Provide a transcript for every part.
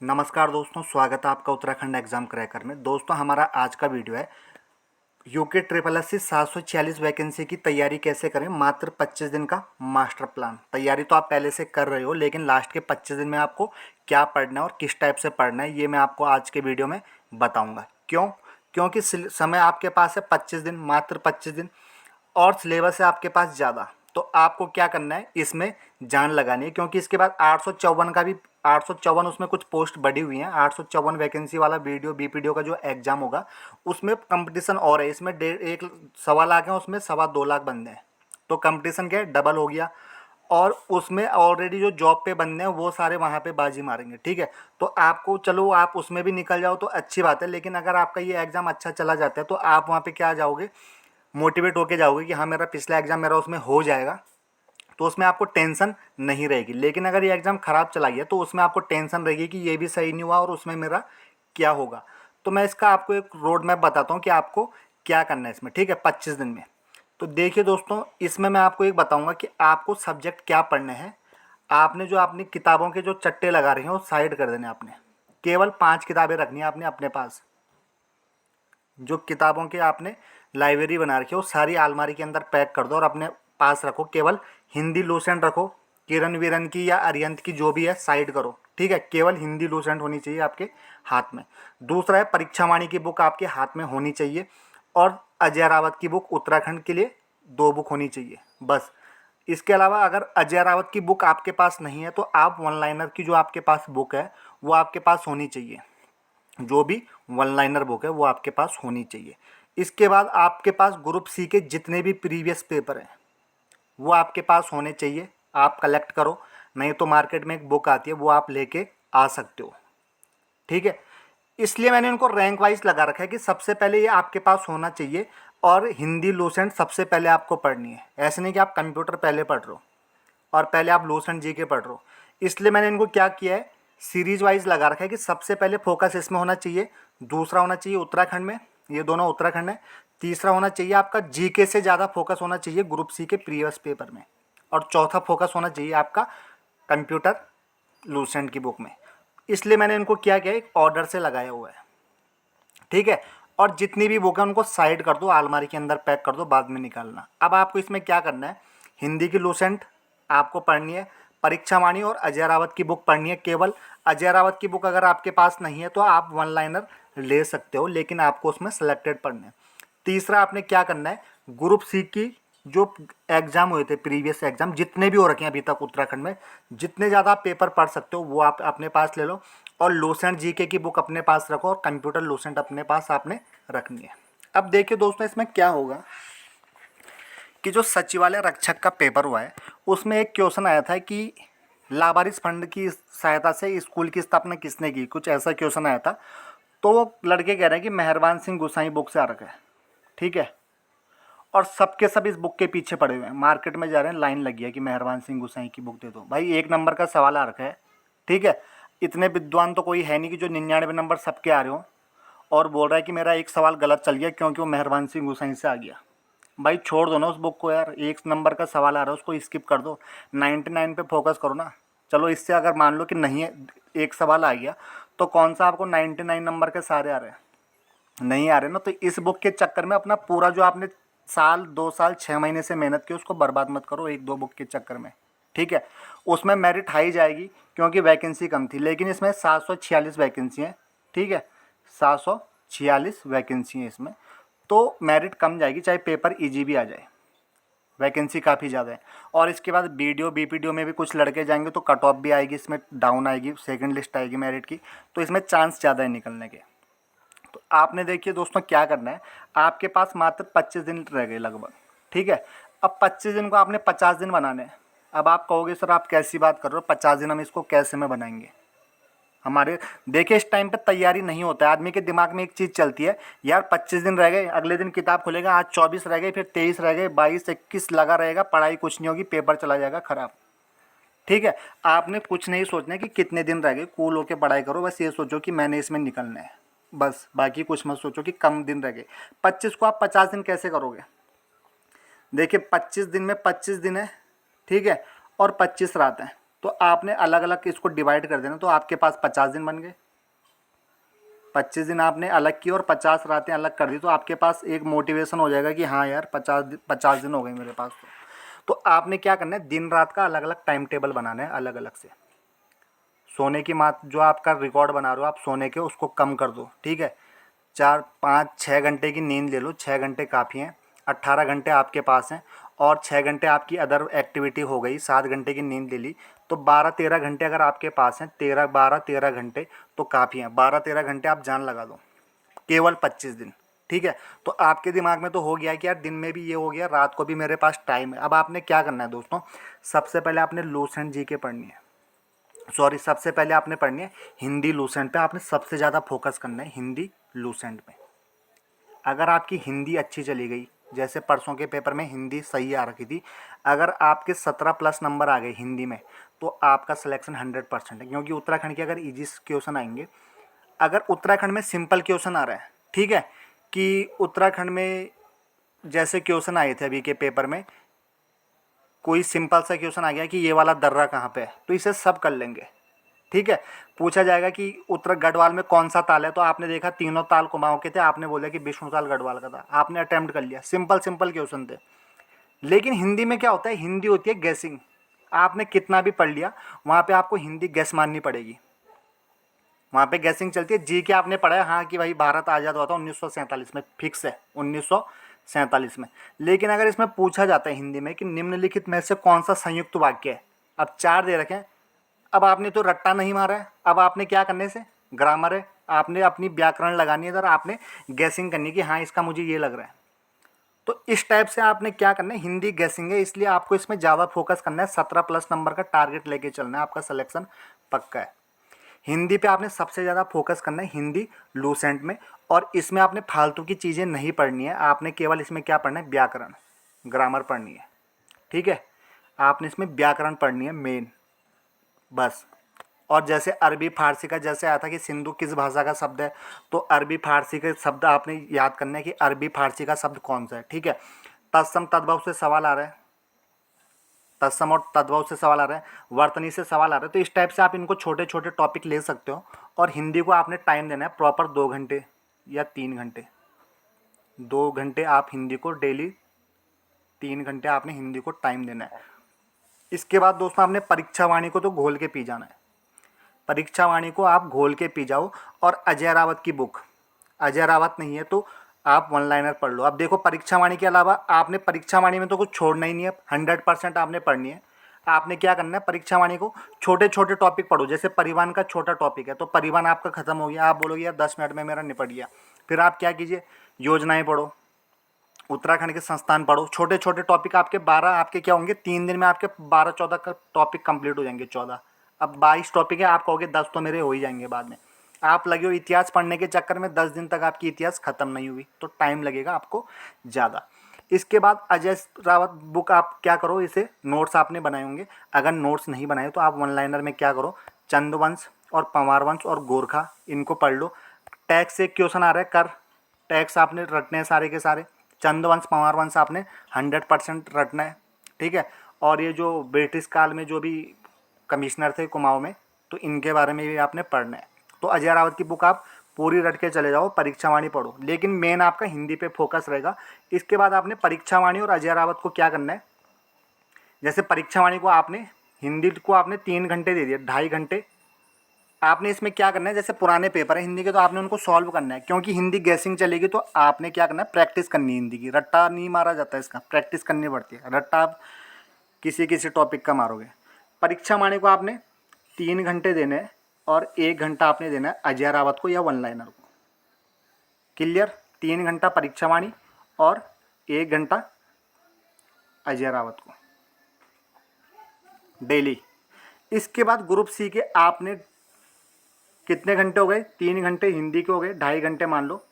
नमस्कार दोस्तों, स्वागत है आपका उत्तराखंड एग्जाम क्रैकर में। दोस्तों, हमारा आज का वीडियो है UK triple S C 746 vacancy की तैयारी कैसे करें, मात्र 25 दिन का मास्टर प्लान। तैयारी तो आप पहले से कर रहे हो, लेकिन लास्ट के 25 दिन में आपको क्या पढ़ना है और किस टाइप से पढ़ना है, ये मैं आपको आज के वीडियो में बताऊँगा। क्योंकि समय आपके पास है 25 दिन, मात्र 25 दिन, और सिलेबस है आपके पास ज़्यादा। तो आपको क्या करना है, इसमें जान लगानी है, क्योंकि इसके बाद 854 का भी 854 उसमें कुछ पोस्ट बढ़ी हुई हैं। 854 वैकेंसी वाला वीडियो बीपीडीओ का जो एग्ज़ाम होगा उसमें कंपटीशन और है। इसमें 1.25 लाख है, उसमें 2.25 लाख बंदे हैं, तो कंपटीशन क्या है, डबल हो गया। और उसमें ऑलरेडी जो जॉब पे बंदे हैं वो सारे वहाँ पे बाजी मारेंगे, ठीक है। तो आपको, चलो आप उसमें भी निकल जाओ तो अच्छी बात है, लेकिन अगर आपका ये एग्ज़ाम अच्छा चला जाता है तो आप वहाँ पे क्या जाओगे, मोटिवेट होके जाओगे कि हाँ मेरा पिछला एग्ज़ाम मेरा उसमें हो जाएगा, तो उसमें आपको टेंशन नहीं रहेगी। लेकिन अगर ये एग्ज़ाम ख़राब चला गया तो उसमें आपको टेंशन रहेगी कि ये भी सही नहीं हुआ और उसमें मेरा क्या होगा। तो मैं इसका आपको एक रोड मैप बताता हूँ कि आपको क्या करना है इसमें, ठीक है, 25 दिन में। तो देखिए दोस्तों, इसमें मैं आपको एक बताऊँगा कि आपको सब्जेक्ट क्या पढ़ने हैं। आपने जो अपनी किताबों के जो चट्टे लगा रहे हैं वो साइड कर देने आपने। केवल 5 किताबें रखनी है आपने अपने पास। जो किताबों के आपने लाइब्रेरी बना रखी है वो सारी अलमारी के अंदर पैक कर दो और अपने पास रखो। केवल हिंदी लूसेंट रखो, किरण वीरन की या अरिहंत की जो भी है साइड करो, ठीक है। केवल हिंदी लूसेंट होनी चाहिए आपके हाथ में। दूसरा है, परीक्षा वाणी की बुक आपके हाथ में होनी चाहिए, और अजय रावत की बुक उत्तराखंड के लिए 2 बुक होनी चाहिए बस। इसके अलावा अगर अजय रावत की बुक आपके पास नहीं है तो आप वन लाइनर की जो आपके पास बुक है वो आपके पास होनी चाहिए। जो भी वन लाइनर बुक है वो आपके पास होनी चाहिए। इसके बाद आपके पास ग्रुप सी के जितने भी प्रीवियस पेपर हैं वो आपके पास होने चाहिए। आप कलेक्ट करो, नहीं तो मार्केट में एक बुक आती है वो आप लेके आ सकते हो, ठीक है। इसलिए मैंने उनको रैंक वाइज लगा रखा है कि सबसे पहले ये आपके पास होना चाहिए, और हिंदी लूसेंट सबसे पहले आपको पढ़नी है। ऐसे नहीं कि आप कंप्यूटर पहले पढ़ रहे हो और पहले आप लूसेंट जी के पढ़ रहे हो। इसलिए मैंने इनको क्या किया है, सीरीज वाइज लगा रखा है कि सबसे पहले फोकस इसमें होना चाहिए, दूसरा होना चाहिए उत्तराखंड में, ये दोनों उत्तराखंड है, तीसरा होना चाहिए आपका जीके से ज़्यादा फोकस होना चाहिए ग्रुप सी के प्रीवियस पेपर में, और चौथा फोकस होना चाहिए आपका कंप्यूटर लूसेंट की बुक में। इसलिए मैंने इनको क्या किया, एक ऑर्डर से लगाया हुआ है, ठीक है। और जितनी भी बुक है उनको साइड कर दो, अलमारी के अंदर पैक कर दो, बाद में निकालना। अब आपको इसमें क्या करना है, हिंदी की लूसेंट आपको पढ़नी है, परीक्षा वाणी और अजय रावत की बुक पढ़नी है। केवल अजय रावत की बुक अगर आपके पास नहीं है तो आप वन लाइनर ले सकते हो, लेकिन आपको उसमें सेलेक्टेड पढ़ना है। तीसरा आपने क्या करना है, ग्रुप सी की जो एग्ज़ाम हुए थे, प्रीवियस एग्ज़ाम जितने भी हो रखे हैं अभी तक उत्तराखंड में, जितने ज़्यादा आप पेपर पढ़ सकते हो वो आप अपने पास ले लो, और लूसेंट जीके की बुक अपने पास रखो, और कंप्यूटर लूसेंट अपने पास आपने रखनी है। अब देखिए दोस्तों, इसमें क्या होगा कि जो सचिवालय रक्षक का पेपर हुआ है उसमें एक क्वेश्चन आया था कि लावारिस फंड की सहायता से स्कूल की स्थापना किसने की, कुछ ऐसा क्वेश्चन आया था। तो वो लड़के कह रहे हैं कि मेहरबान सिंह गुसाई बुक से आ रखा है, ठीक है। और सबके सब इस बुक के पीछे पड़े हुए हैं, मार्केट में जा रहे हैं, लाइन लगी है कि मेहरबान सिंह गुसाई की बुक दे दो। भाई 1 नंबर का सवाल आ रखा है, ठीक है। इतने विद्वान तो कोई है नहीं कि जो 99 नंबर सबके आ रहे हो, और बोल रहा है कि मेरा एक सवाल गलत चल गया क्योंकि वो मेहरबान सिंह गुसाई से आ गया। भाई छोड़ दो ना उस बुक को यार, 1 नंबर का सवाल आ रहा है उसको स्किप कर दो, 99 पे फोकस करो ना। चलो इससे अगर मान लो कि नहीं है, एक सवाल आ गया, तो कौन सा आपको 99 नंबर के सारे आ रहे हैं, नहीं आ रहे ना। तो इस बुक के चक्कर में अपना पूरा जो आपने साल 2 साल 6 महीने से मेहनत की उसको बर्बाद मत करो 1-2 बुक के चक्कर में, ठीक है। उसमें मेरिट हाई जाएगी क्योंकि वैकेंसी कम थी, लेकिन इसमें 746 वैकेंसी हैं, ठीक है, 746 वैकेंसी हैं इसमें, तो मेरिट कम जाएगी, चाहे पेपर ईजी भी आ जाए, वैकेंसी काफ़ी ज़्यादा है। और इसके बाद बीडीओ बीपीडीओ में भी कुछ लड़के जाएंगे तो कट ऑफ भी आएगी, इसमें डाउन आएगी, सेकंड लिस्ट आएगी मेरिट की, तो इसमें चांस ज़्यादा है निकलने के। तो आपने देखिए दोस्तों क्या करना है, आपके पास मात्र 25 दिन रह गए लगभग, ठीक है। अब 25 दिन को आपने 50 दिन बनाने हैं। अब आप कहोगे सर आप कैसी बात कर रहे हो, 50 दिन हम इसको कैसे में बनाएंगे। हमारे देखिए इस टाइम पे तैयारी नहीं होता है, आदमी के दिमाग में एक चीज़ चलती है, यार 25 दिन रह गए, अगले दिन किताब खुलेगा, आज 24 रह गए, फिर 23 रह गए, 22 21 लगा रहेगा, पढ़ाई कुछ नहीं होगी, पेपर चला जाएगा खराब, ठीक है। आपने कुछ नहीं सोचना है कि कितने दिन रह गए, कूल होकर पढ़ाई करो, बस ये सोचो कि मैंने इसमें निकलना है, बस बाकी कुछ मत सोचो कि कम दिन रह गए। 25 को आप 50 दिन कैसे करोगे, देखिए 25 दिन में 25 दिन है, ठीक है, और 25 रात है, तो आपने अलग अलग इसको डिवाइड कर देना, तो आपके पास 50 दिन बन गए। 25 दिन आपने अलग की और 50 रातें अलग कर दी, तो आपके पास एक मोटिवेशन हो जाएगा कि हाँ यार 50 दिन हो गए मेरे पास। तो आपने क्या करना है, दिन रात का अलग अलग टाइम टेबल बनाना है अलग अलग से। सोने की मात जो आपका रिकॉर्ड बना रहे हो आप सोने के, उसको कम कर दो, ठीक है। 4 5 6 घंटे की नींद ले लो, 6 घंटे काफ़ी हैं। 18 घंटे आपके पास हैं और 6 घंटे आपकी अदर एक्टिविटी हो गई, 7 घंटे की नींद ले ली, तो 12 13 घंटे अगर आपके पास हैं, 12 13 घंटे तो काफ़ी हैं। 12 13 घंटे आप जान लगा दो, केवल 25 दिन, ठीक है। तो आपके दिमाग में तो हो गया कि यार दिन में भी ये हो गया, रात को भी मेरे पास टाइम है। अब आपने क्या करना है दोस्तों, सबसे पहले आपने लूसेंट जी के पढ़नी है, सॉरी सबसे पहले आपने पढ़नी है हिंदी लूसेंट पे। आपने सबसे ज़्यादा फोकस करना है हिंदी लूसेंट पे। अगर आपकी हिंदी अच्छी चली गई, जैसे परसों के पेपर में हिंदी सही आ रखी थी, अगर आपके 17+ नंबर आ गए हिंदी में, तो आपका सिलेक्शन 100% है। क्योंकि उत्तराखंड के अगर इजी क्वेश्चन आएंगे, अगर उत्तराखंड में सिंपल क्वेश्चन आ रहा है, ठीक है, कि उत्तराखंड में जैसे क्वेश्चन आए थे अभी के पेपर में, कोई सिंपल सा क्वेश्चन आ गया कि ये वाला दर्रा कहाँ पे है, तो इसे सब कर लेंगे, ठीक है। पूछा जाएगा कि उत्तर गढ़वाल में कौन सा ताल है, तो आपने देखा तीनों ताल कुमाऊं के थे, आपने बोला कि विष्णु ताल गढ़वाल का था, आपने अटेम्प्ट कर लिया। सिंपल सिंपल क्वेश्चन थे। लेकिन हिंदी में क्या होता है, हिंदी होती है गैसिंग। आपने कितना भी पढ़ लिया, वहाँ पे आपको हिंदी गैस माननी पड़ेगी। वहाँ पे गैसिंग चलती है। जी के आपने पढ़ा है हाँ कि भाई भारत आज़ाद हुआ था 1947 में, फिक्स है 1947 में। लेकिन अगर इसमें पूछा जाता है हिंदी में कि निम्नलिखित में से कौन सा संयुक्त वाक्य है, अब 4 दे रखे हैं। अब आपने तो रट्टा नहीं मारा है, अब आपने क्या करने से, ग्रामर है, आपने अपनी व्याकरण लगानी है, इधर आपने गैसिंग करनी है कि हाँ इसका मुझे ये लग रहा है। तो इस टाइप से आपने क्या करना है, हिंदी गैसिंग है, इसलिए आपको इसमें ज़्यादा फोकस करना है। 17+ नंबर का टारगेट लेके चलना है, आपका सिलेक्शन पक्का है। हिंदी पे आपने सबसे ज़्यादा फोकस करना है हिंदी लूसेंट में। और इसमें आपने फालतू की चीज़ें नहीं पढ़नी है, आपने केवल इसमें क्या पढ़ना है, व्याकरण, ग्रामर पढ़नी है, ठीक है। आपने इसमें व्याकरण पढ़नी है मेन, बस। और जैसे अरबी फारसी का जैसे आया था कि सिंधु किस भाषा का शब्द है, तो अरबी फारसी के शब्द आपने याद करना है कि अरबी फारसी का शब्द कौन सा है, ठीक है। तत्सम तद्भव से सवाल आ रहा है, तत्सम और तद्भव से सवाल आ रहा है, वर्तनी से सवाल आ रहा है। तो इस टाइप से आप इनको छोटे छोटे टॉपिक ले सकते हो। और हिंदी को आपने टाइम देना है प्रॉपर 2 घंटे या 3 घंटे। 2 घंटे आप हिंदी को डेली, 3 घंटे आपने हिंदी को टाइम देना है। इसके बाद दोस्तों आपने परीक्षा वाणी को तो घोल के पी जाना है। परीक्षा वाणी को आप घोल के पी जाओ। और अजय रावत की बुक, अजय रावत नहीं है तो आप वन लाइनर पढ़ लो। अब देखो परीक्षा वाणी के अलावा आपने परीक्षा वाणी में तो कुछ छोड़ना ही नहीं है, 100% आपने पढ़नी है। आपने क्या करना है, परीक्षा वाणी को छोटे छोटे टॉपिक पढ़ो। जैसे परिवहन का छोटा टॉपिक है, तो परिवहन आपका खत्म हो गया, आप बोलोगे यार 10 मिनट में मेरा निपट गया। फिर आप क्या कीजिए, योजनाएं पढ़ो, उत्तराखंड के संस्थान पढ़ो। छोटे छोटे टॉपिक आपके 12, आपके क्या होंगे, 3 दिन में आपके 12 14 का टॉपिक कंप्लीट हो जाएंगे। 14, अब 22 टॉपिक है, आप कहोगे 10 तो मेरे हो ही जाएंगे बाद में। आप लगे हो इतिहास पढ़ने के चक्कर में, 10 दिन तक आपकी इतिहास खत्म नहीं हुई, तो टाइम लगेगा आपको ज़्यादा। इसके बाद अजय रावत बुक आप क्या करो, इसे नोट्स आपने बनाए होंगे। अगर नोट्स नहीं बनाए तो आप वन लाइनर में क्या करो, चंदवंश और पंवार वंश और गोरखा, इनको पढ़ लो। टैक्स से क्वेश्चन आ रहा है, कर टैक्स आपने रटने हैं सारे के सारे। चंदवंश पंवार वंश आपने 100% रटना है, ठीक है। और ये जो ब्रिटिश काल में जो भी कमिश्नर थे कुमाऊं में, तो इनके बारे में भी आपने पढ़ना है। तो अजय रावत की बुक आप पूरी रट के चले जाओ, परीक्षा वाणी पढ़ो, लेकिन मेन आपका हिंदी पे फोकस रहेगा। इसके बाद आपने परीक्षा वाणी और अजय रावत को क्या करना है, जैसे परीक्षा वाणी को आपने, हिंदी को आपने 3 घंटे दे दिए, 2.5 घंटे आपने इसमें क्या करना है, जैसे पुराने पेपर है हिंदी के, तो आपने उनको सॉल्व करना है। क्योंकि हिंदी गैसिंग चलेगी, तो आपने क्या करना है, प्रैक्टिस करनी है हिंदी की। रट्टा नहीं मारा जाता है, इसका प्रैक्टिस करनी पड़ती है। रट्टा आप किसी किसी टॉपिक का मारोगे। परीक्षा वाणी को आपने 3 घंटे देने हैं और 1 घंटा आपने देना है अजय रावत को या वन लाइनर को। क्लियर, 3 घंटा परीक्षा वाणी और 1 घंटा अजय रावत को डेली। इसके बाद ग्रुप सी के आपने कितने घंटे हो गए, 3 घंटे हिंदी के हो गए, 2.5 घंटे मान लो,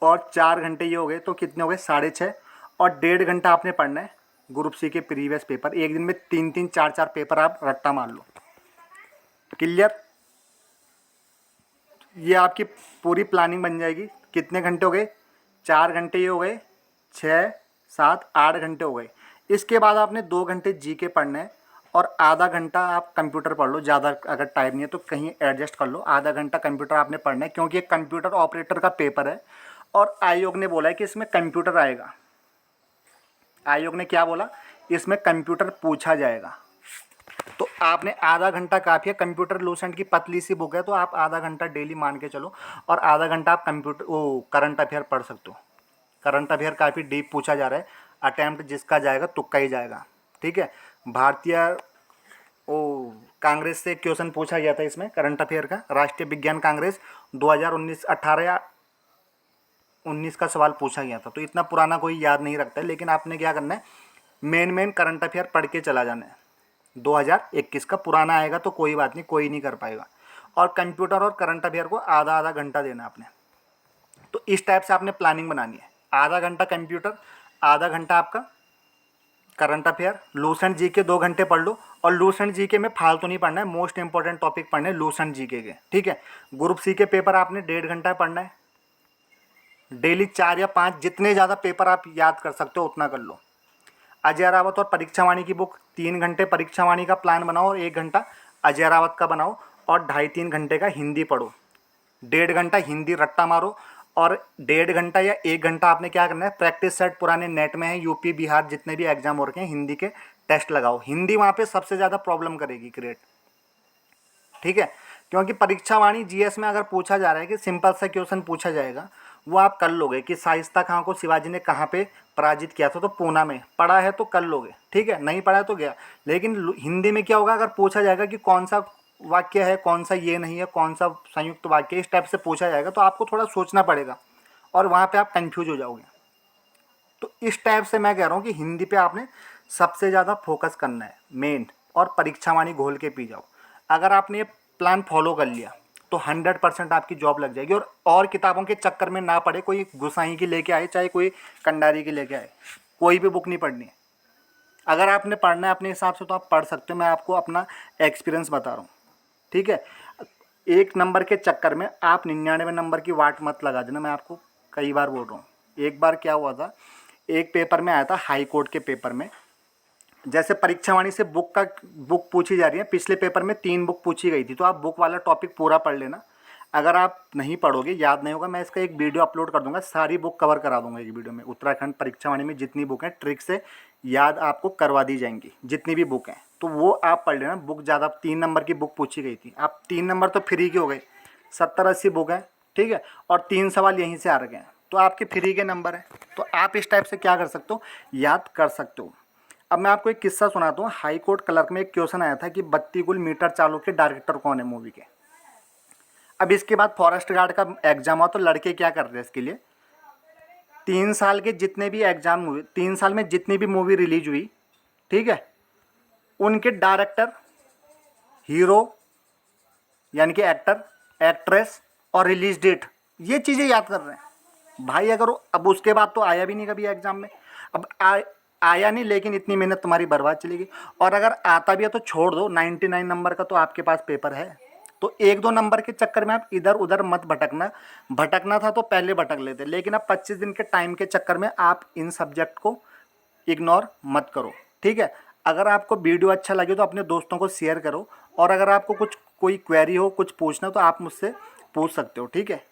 और 4 घंटे ये हो गए, तो कितने हो गए, 6.5। और 1.5 घंटा आपने पढ़ना है ग्रुप सी के प्रीवियस पेपर। एक दिन में 3 3 4 4 पेपर आप रट्टा मान लो। क्लियर, ये आपकी पूरी प्लानिंग बन जाएगी। कितने घंटे हो गए, 4 घंटे ये हो गए, 6 7 8 घंटे हो गए। इसके बाद आपने 2 घंटे जी के पढ़ना है और आधा घंटा आप कंप्यूटर पढ़ लो। ज़्यादा अगर टाइम नहीं है तो कहीं एडजस्ट कर लो, आधा घंटा कंप्यूटर आपने पढ़ना है, क्योंकि ये कंप्यूटर ऑपरेटर का पेपर है और आयोग ने बोला है कि इसमें कंप्यूटर आएगा। आयोग ने क्या बोला, इसमें कंप्यूटर पूछा जाएगा। तो आपने आधा घंटा काफ़ी है। कंप्यूटर लूसेंट की पतली सी बुक है, तो आप आधा घंटा डेली मान के चलो और आधा घंटा आप कंप्यूटर करंट अफेयर पढ़ सकते हो। करंट अफेयर काफ़ी डीप पूछा जा रहा है, अटैम्प्ट जिसका जाएगा तुक्का ही जाएगा। ठीक है, भारतीय कांग्रेस से क्वेश्चन पूछा गया था इसमें करंट अफेयर का, राष्ट्रीय विज्ञान कांग्रेस 2019 18 या 19 का सवाल पूछा गया था। तो इतना पुराना कोई याद नहीं रखता है, लेकिन आपने क्या करना है, मेन करंट अफेयर पढ़ के चला जाना है। 2021 का पुराना आएगा तो कोई बात नहीं, कोई नहीं कर पाएगा। और कंप्यूटर और करंट अफेयर को आधा आधा घंटा देना आपने। तो इस टाइप से आपने प्लानिंग बनानी है, आधा घंटा कंप्यूटर, आधा घंटा आपका करंट अफेयर। लूसेंट जीके 2 घंटे पढ़ लो, और लूसेंट जीके में फालतू नहीं पढ़ना है, मोस्ट इंपॉर्टेंट टॉपिक पढ़ने हैं लूसेंट जीके के। ठीक है, ग्रुप सी के पेपर आपने 1.5 घंटा पढ़ना है डेली, 4 या 5 जितने ज़्यादा पेपर आप याद कर सकते हो उतना कर लो। अजय रावत और परीक्षा वाणी की बुक 3 घंटे परीक्षा वाणी का प्लान बनाओ और 1 घंटा अजय रावत का बनाओ, और 2.5-3 घंटे का हिंदी पढ़ो। 1.5 घंटा हिंदी रट्टा मारो, और 1.5 घंटा या 1 घंटा आपने क्या करना है, प्रैक्टिस सेट पुराने नेट में है, यूपी बिहार जितने भी एग्जाम हो रखे हैं हिंदी के टेस्ट लगाओ। हिंदी वहाँ पे सबसे ज़्यादा प्रॉब्लम करेगी क्रिएट। ठीक है, क्योंकि परीक्षा वाणी जीएस में अगर पूछा जा रहा है कि सिंपल सा क्वेश्चन पूछा जाएगा, वो आप कर लोगे कि शाइस्ता खां को शिवाजी ने कहाँ पे पराजित किया था, तो पूना में। पढ़ा है तो कर लोगे, ठीक है, नहीं पढ़ा है तो गया। लेकिन हिंदी में क्या होगा, अगर पूछा जाएगा कि कौन सा वाक्य है, कौन सा ये नहीं है, कौन सा संयुक्त वाक्य, इस टाइप से पूछा जाएगा तो आपको थोड़ा सोचना पड़ेगा और वहाँ पे आप कंफ्यूज हो जाओगे। तो इस टाइप से मैं कह रहा हूँ कि हिंदी पे आपने सबसे ज़्यादा फोकस करना है मेन, और परीक्षा वाणी घोल के पी जाओ। अगर आपने ये प्लान फॉलो कर लिया तो 100% आपकी जॉब लग जाएगी। और किताबों के चक्कर में ना पड़े, कोई गुसाई की लेके आए चाहे कोई कंडारी की लेके आए, कोई भी बुक नहीं पढ़नी है। अगर आपने पढ़ना है अपने हिसाब से तो आप पढ़ सकते हो, मैं आपको अपना एक्सपीरियंस बता रहा हूँ। ठीक है, 1 नंबर के चक्कर में आप 99 नंबर की वाट मत लगा देना, मैं आपको कई बार बोल रहा हूँ। एक बार क्या हुआ था, एक पेपर में आया था, हाई कोर्ट के पेपर में, जैसे परीक्षा वाणी से बुक पूछी जा रही है, पिछले पेपर में 3 बुक पूछी गई थी, तो आप बुक वाला टॉपिक पूरा पढ़ लेना। अगर आप नहीं पढ़ोगे, याद नहीं होगा, मैं इसका एक वीडियो अपलोड कर दूंगा, सारी बुक कवर करा दूंगा एक वीडियो में। उत्तराखंड परीक्षा वाणी में जितनी बुक हैं ट्रिक से याद आपको करवा दी जाएंगी, जितनी भी बुक हैं, तो वो आप पढ़ लेना। बुक ज़्यादा 3 नंबर की बुक पूछी गई थी, आप 3 नंबर तो फ्री के हो गए, 70-80 बुक हैं। ठीक है, और 3 सवाल यहीं से आ रहे हैं, तो आपके फ्री के नंबर हैं। तो आप इस टाइप से क्या कर सकते हो, याद कर सकते हो। अब मैं आपको एक किस्सा सुनाता हूँ। हाई कोर्ट क्लर्क में एक क्वेश्चन आया था कि बत्ती गुल मीटर चालू के डायरेक्टर कौन है मूवी के। अब इसके बाद फॉरेस्ट गार्ड का एग्जाम हुआ, तो लड़के क्या कर रहे हैं इसके लिए, 3 साल के जितने भी एग्जाम हुए, 3 साल में जितनी भी मूवी रिलीज हुई, ठीक है, उनके डायरेक्टर, हीरो यानी कि एक्टर, एक्ट्रेस और रिलीज डेट, ये चीज़ें याद कर रहे हैं भाई। अगर अब उसके बाद तो आया भी नहीं कभी एग्जाम में, अब आया नहीं, लेकिन इतनी मेहनत तुम्हारी बर्बाद चलेगी। और अगर आता भी है तो छोड़ दो, 99 नंबर का तो आपके पास पेपर है। तो 1-2 नंबर के चक्कर में आप इधर उधर मत भटकना। भटकना था तो पहले भटक लेते, लेकिन अब 25 दिन के टाइम के चक्कर में आप इन सब्जेक्ट को इग्नोर मत करो। ठीक है, अगर आपको वीडियो अच्छा लगे तो अपने दोस्तों को शेयर करो, और अगर आपको कोई क्वेरी हो, कुछ पूछना, तो आप मुझसे पूछ सकते हो। ठीक है।